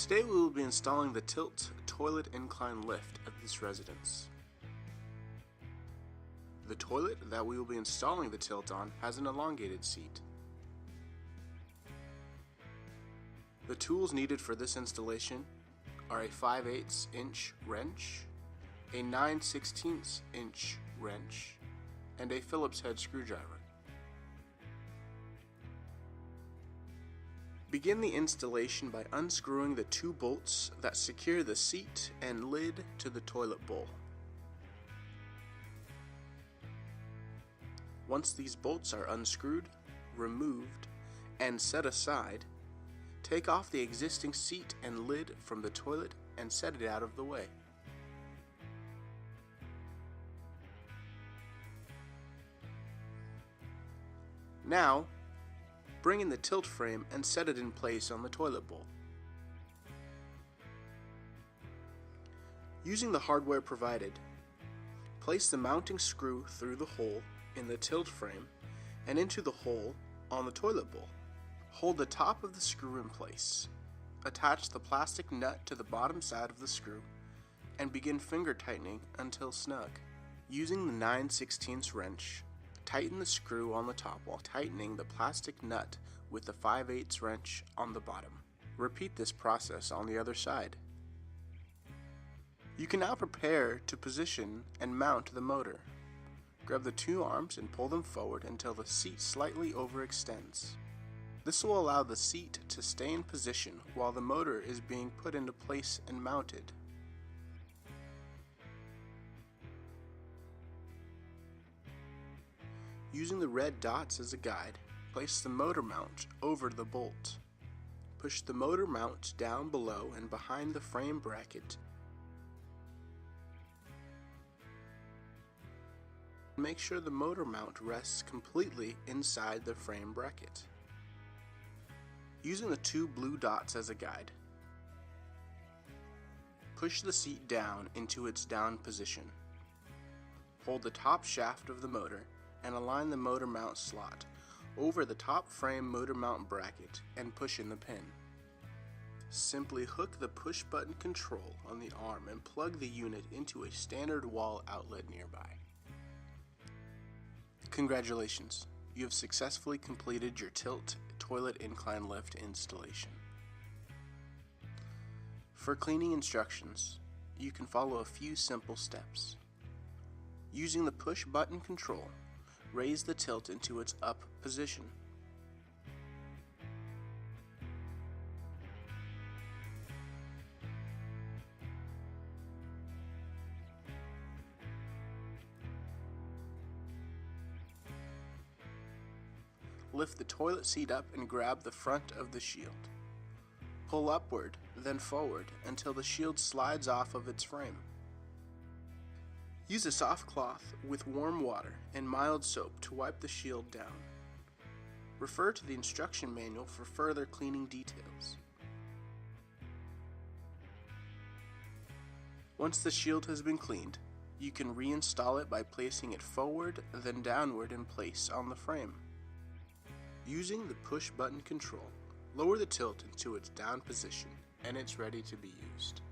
Today we will be installing the TILT Toilet Incline Lift at this residence. The toilet that we will be installing the tilt on has an elongated seat. The tools needed for this installation are a 5/8 inch wrench, a 9/16 inch wrench, and a Phillips head screwdriver. Begin the installation by unscrewing the two bolts that secure the seat and lid to the toilet bowl. Once these bolts are unscrewed, removed, and set aside, take off the existing seat and lid from the toilet and set it out of the way. Now, bring in the tilt frame and set it in place on the toilet bowl. Using the hardware provided, place the mounting screw through the hole in the tilt frame and into the hole on the toilet bowl. Hold the top of the screw in place. Attach the plastic nut to the bottom side of the screw and begin finger tightening until snug. Using the 9/16 wrench, tighten the screw on the top while tightening the plastic nut with the 5/8 wrench on the bottom. Repeat this process on the other side. You can now prepare to position and mount the motor. Grab the two arms and pull them forward until the seat slightly overextends. This will allow the seat to stay in position while the motor is being put into place and mounted. Using the red dots as a guide, place the motor mount over the bolt. Push the motor mount down below and behind the frame bracket. Make sure the motor mount rests completely inside the frame bracket. Using the two blue dots as a guide, push the seat down into its down position. Hold the top shaft of the motor and align the motor mount slot over the top frame motor mount bracket and push in the pin. Simply hook the push button control on the arm and plug the unit into a standard wall outlet nearby. Congratulations, you have successfully completed your TILT Toilet Incline Lift installation. For cleaning instructions, you can follow a few simple steps. Using the push button control, raise the tilt into its up position. Lift the toilet seat up and grab the front of the shield. Pull upward, then forward until the shield slides off of its frame. Use a soft cloth with warm water and mild soap to wipe the shield down. Refer to the instruction manual for further cleaning details. Once the shield has been cleaned, you can reinstall it by placing it forward, then downward in place on the frame. Using the push button control, lower the tilt into its down position and it's ready to be used.